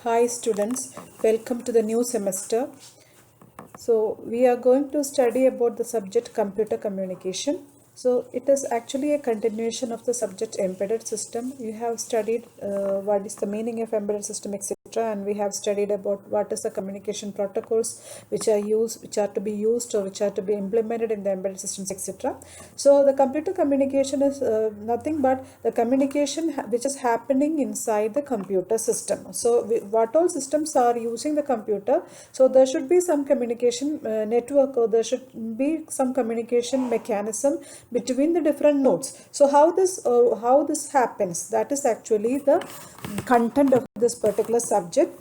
Hi students, welcome to the new semester. So we are going to study about the subject computer communication. So it is actually a continuation of the subject embedded system. You have studied what is the meaning of embedded system, etc. And we have studied about what is the communication protocols which are to be used or which are to be implemented in the embedded systems, etc. So the computer communication is nothing but the communication which is happening inside the computer system. So what all systems are using the computer, so there should be some communication network, or there should be some communication mechanism between the different nodes. So how this happens, that is actually the content of this particular subject.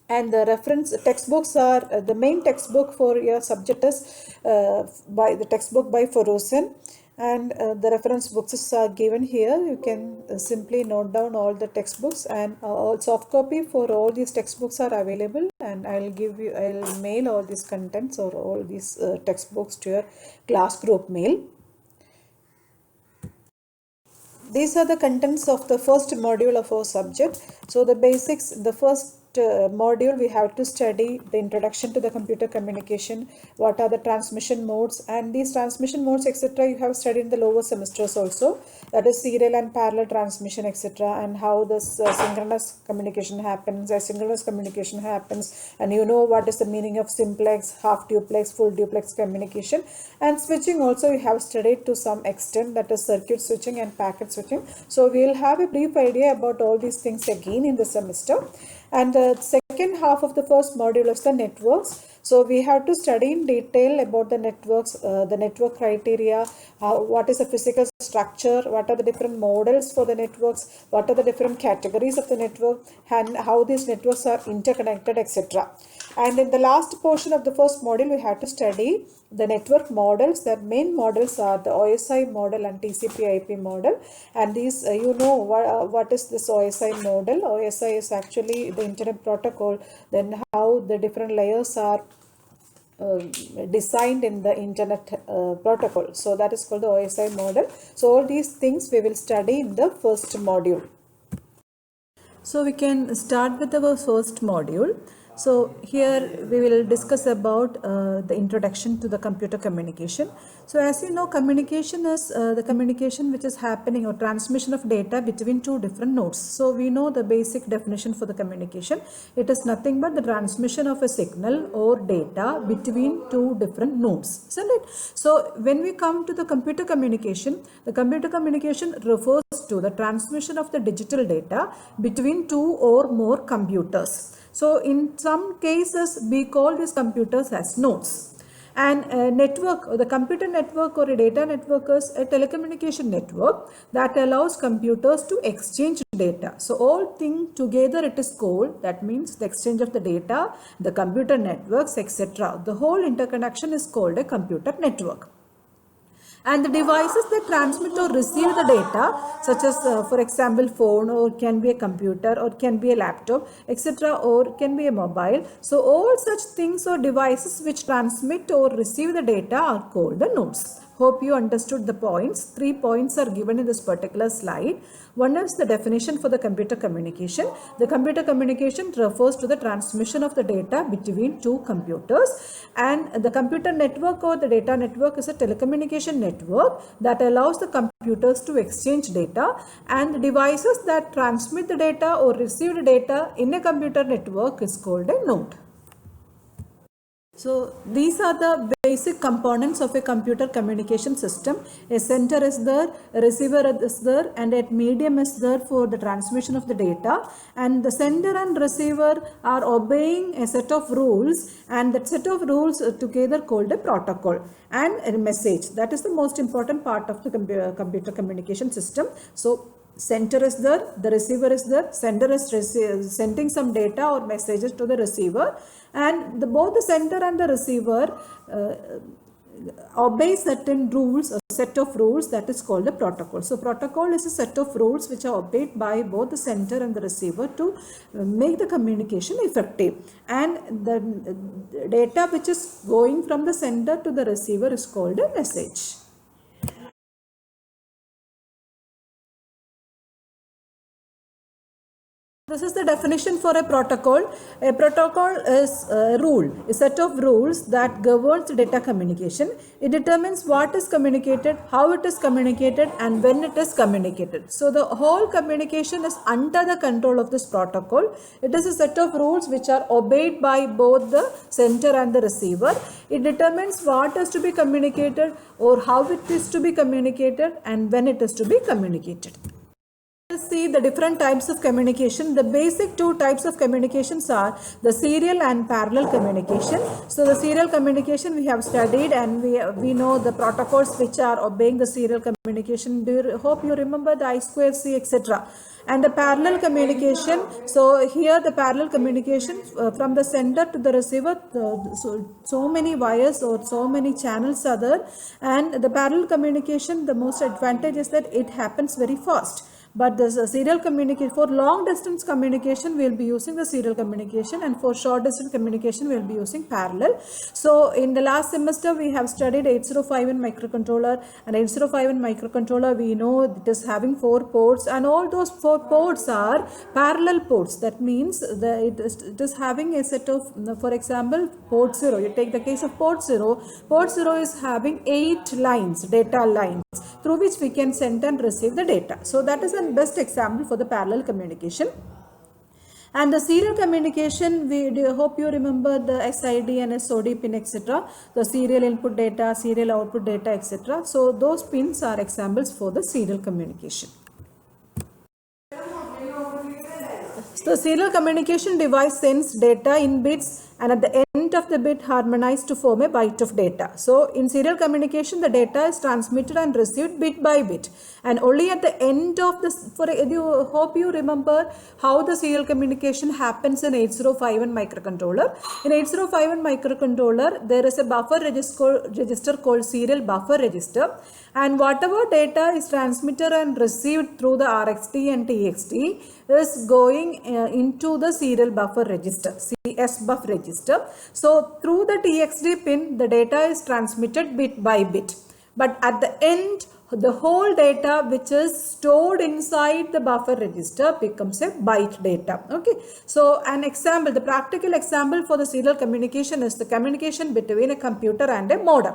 And the reference textbooks are the main textbook for your subject is by the textbook by Forozen, and the reference books are given here. You can simply note down all the textbooks, and all soft copy for all these textbooks are available, and I'll mail all these contents or all these textbooks to your class group mail. These are the contents of the first module of our subject. So the basics, the first module, we have to study the introduction to the computer communication, what are the transmission modes, and these transmission modes, etc. you have studied in the lower semesters also, that is serial and parallel transmission, etc. and how this synchronous communication happens, asynchronous communication happens, and you know what is the meaning of simplex, half duplex, full duplex communication. And switching also we have studied to some extent, that is circuit switching and packet switching. So we will have a brief idea about all these things again in the semester. And the second half of the first module is the networks. So we have to study in detail about the networks, the network criteria, what is the physical structure, what are the different models for the networks, what are the different categories of the network, and how these networks are interconnected, etc. And in the last portion of the first module, we have to study the network models. That main models are the OSI model and TCP/IP model. And these, what is this OSI model? OSI is actually the Internet Protocol. Then how the different layers are designed in the Internet protocol. So that is called the OSI model. So all these things we will study in the first module. So we can start with our first module. So here we will discuss about the introduction to the computer communication. So as you know, communication is the communication which is happening, or transmission of data between two different nodes. So we know the basic definition for the communication. It is nothing but the transmission of a signal or data between two different nodes, isn't it? So when we come to the computer communication refers to the transmission of the digital data between two or more computers. So in some cases we call these computers as nodes. And a network, or the computer network or a data network, is a telecommunication network that allows computers to exchange data. So all things together it is called, that means the exchange of the data, the computer networks, etc. The whole interconnection is called a computer network. And the devices that transmit or receive the data, such as for example phone, or can be a computer, or can be a laptop, etc., or can be a mobile. So all such things or devices which transmit or receive the data are called the nodes. Hope you understood the points. 3 points are given in this particular slide. One is the definition for the computer communication. The computer communication refers to the transmission of the data between two computers, and the computer network or the data network is a telecommunication network that allows the computers to exchange data, and the devices that transmit the data or receive the data in a computer network is called a node. So these are the basic components of a computer communication system. A sender is there, a receiver is there, and a medium is there for the transmission of the data. And the sender and receiver are obeying a set of rules, and that set of rules are together called a protocol, and a message. That is the most important part of the computer communication system. So sender is there, the receiver is there, sender is sending some data or messages to the receiver, and both the sender and the receiver obey certain rules, a set of rules, that is called a protocol. So protocol is a set of rules which are obeyed by both the sender and the receiver to make the communication effective, and the data which is going from the sender to the receiver is called a message. The this is the definition for a protocol. A protocol is a rule, a set of rules that governs data communication. It determines what is communicated, how it is communicated, and when it is communicated. So the whole communication is under the control of this protocol. It is a set of rules which are obeyed by both the sender and the receiver. It determines what is to be communicated or how it is to be communicated and when it is to be communicated. Let's see the different types of communication. The basic two types of communications are the serial and parallel communication. So the serial communication we have studied, and we know the protocols which are obeying the serial communication. Hope you remember the I2C, etc. And the parallel communication, so here the parallel communication from the sender to the receiver, so many wires or so many channels are there, and the parallel communication, the most advantage is that it happens very fast. But the serial communication, for long distance communication we will be using the serial communication, and for short distance communication we will be using parallel. So in the last semester we have studied 8051 microcontroller, and 8051 microcontroller we know it is having 4 ports, and all those 4 ports are parallel ports. That means it is having a set of, for example, port 0, you take the case of port 0. Port 0 is having 8 lines, data lines, through which we can send and receive the data. So that is the best example for the parallel communication. And the serial communication, we hope you remember the SID and SOD pin, etc. The serial input data, serial output data, etc. So those pins are examples for the serial communication. So serial communication device sends data in bits, and at the end of the bit harmonized to form a byte of data. So in serial communication the data is transmitted and received bit by bit, and only at the end of this, hope you remember how the serial communication happens in 8051 microcontroller. In 8051 microcontroller there is a buffer register called serial buffer register, and whatever data is transmitted and received through the RxD and TxD is going into the serial buffer register, CSBUF register. So through the TxD pin the data is transmitted bit by bit, but at the end the whole data which is stored inside the buffer register becomes a byte data. Okay, so an example, the practical example for the serial communication is the communication between a computer and a modem.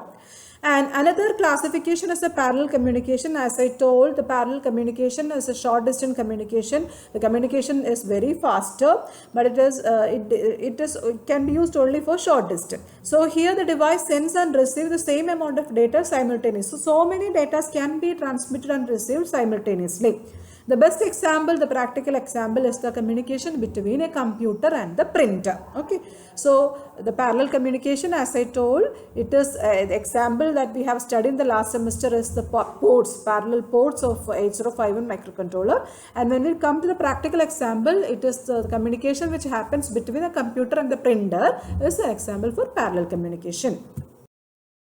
And another classification is the parallel communication. As I told, the parallel communication is a short distance communication. The communication is very faster, but it can be used only for short distance. So here the device sends and receives the same amount of data simultaneously. So many data can be transmitted and received simultaneously. The best example, the practical example, is the communication between a computer and the printer. Okay, so the parallel communication, as I told, it is the example that we have studied in the last semester is the parallel ports of 8051 microcontroller. And when we come to the practical example, it is the communication which happens between a computer and the printer is an example for parallel communication.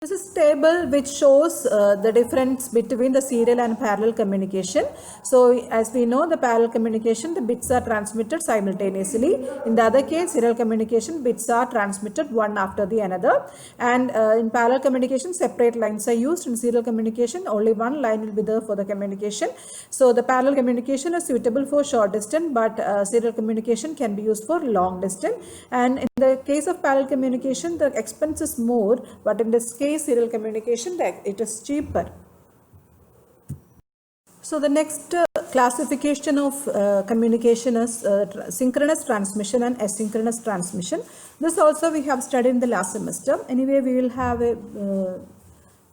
This is a table which shows the difference between the serial and parallel communication. So as we know, the parallel communication, the bits are transmitted simultaneously. In the other case, serial communication, bits are transmitted one after the another. And in parallel communication, separate lines are used. In serial communication, only one line will be there for the communication. So the parallel communication is suitable for short distance, but serial communication can be used for long distance. And in the case of parallel communication, the expense is more, but in this case, serial communication, it is cheaper. So the next classification of communication is synchronous transmission and asynchronous transmission. This also we have studied in the last semester. Anyway, we will have a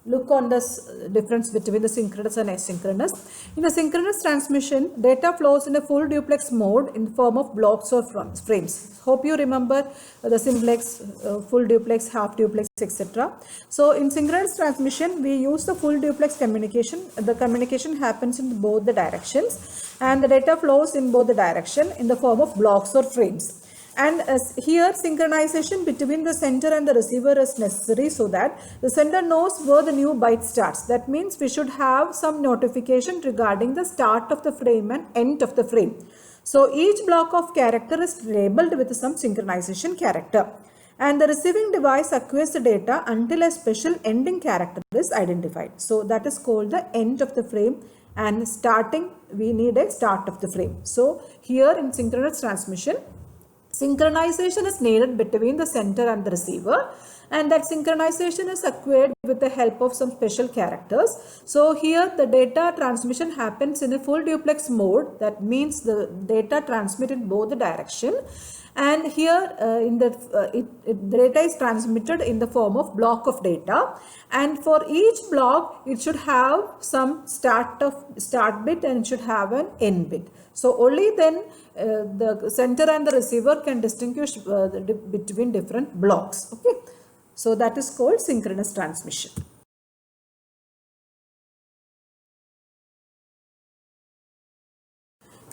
look on this difference between the synchronous and asynchronous. In the synchronous transmission, data flows in a full duplex mode in the form of blocks or frames. Hope you remember the simplex, full duplex, half duplex, etc. So in synchronous transmission, we use the full duplex communication. The communication happens in both the directions, and the data flows in both the direction in the form of blocks or frames. And here synchronization between the sender and the receiver is necessary so that the sender knows where the new byte starts. That means we should have some notification regarding the start of the frame and end of the frame. So each block of character is labeled with some synchronization character. And the receiving device acquires the data until a special ending character is identified. So that is called the end of the frame and starting, we need a start of the frame. So here in synchronous transmission, synchronization is needed between the sender and the receiver, and that synchronization is acquired with the help of some special characters. So here the data transmission happens in a full duplex mode. That means the data transmitted in both the direction, and here the data is transmitted in the form of block of data, and for each block it should have some start bit and it should have an end bit. So only then the sender and the receiver can distinguish between different blocks. Okay, so that is called synchronous transmission.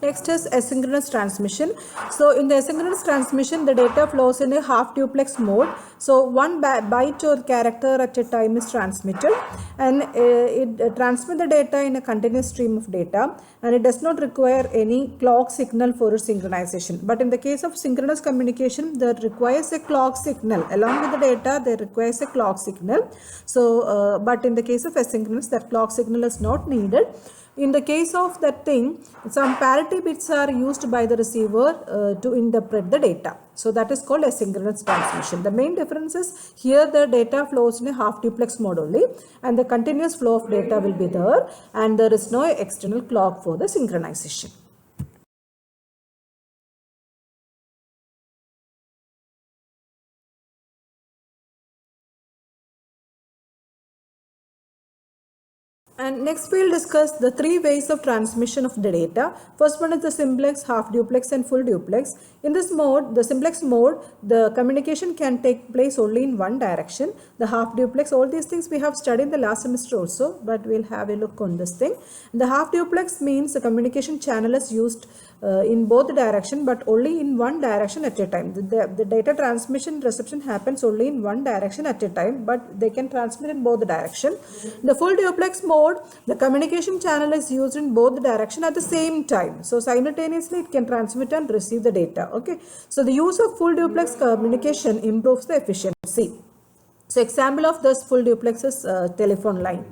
Next is asynchronous transmission. So in the asynchronous transmission, the data flows in a half duplex mode. So one byte or character at a time is transmitted, and it transmits the data in a continuous stream of data, and it does not require any clock signal for its synchronization. But in the case of synchronous communication, that requires a clock signal. Along with the data, there requires a clock signal. So but in the case of asynchronous, that clock signal is not needed. In the case of that thing, some parity bits are used by the receiver to interpret the data. So that is called asynchronous transmission. The main difference is here the data flows in a half duplex mode only, and the continuous flow of data will be there, and there is no external clock for the synchronization. And next we will discuss the three ways of transmission of the data. First one is the simplex, half duplex and full duplex. In this mode, the simplex mode, the communication can take place only in one direction. The half duplex, all these things we have studied in the last semester also, but we'll have a look on this thing. The half duplex means the communication channel is used in both direction, but only in one direction at a time. The data transmission reception happens only in one direction at a time, but they can transmit in both the direction. The full duplex mode, the communication channel is used in both the direction at the same time. So simultaneously it can transmit and receive the data. Okay. So the use of full duplex communication improves the efficiency. So example of this full duplex is telephone line.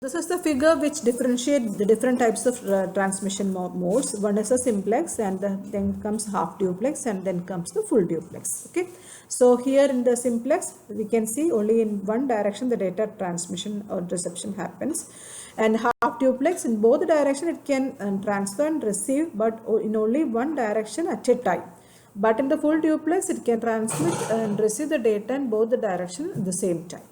This is the figure which differentiates the different types of transmission modes. One is a simplex, and then comes half duplex, and then comes the full duplex. Okay. So here in the simplex, we can see only in one direction the data transmission or reception happens. And half duplex, in both direction it can transfer and receive, but in only one direction at a time. But in the full duplex, it can transmit and receive the data in both the direction at the same time.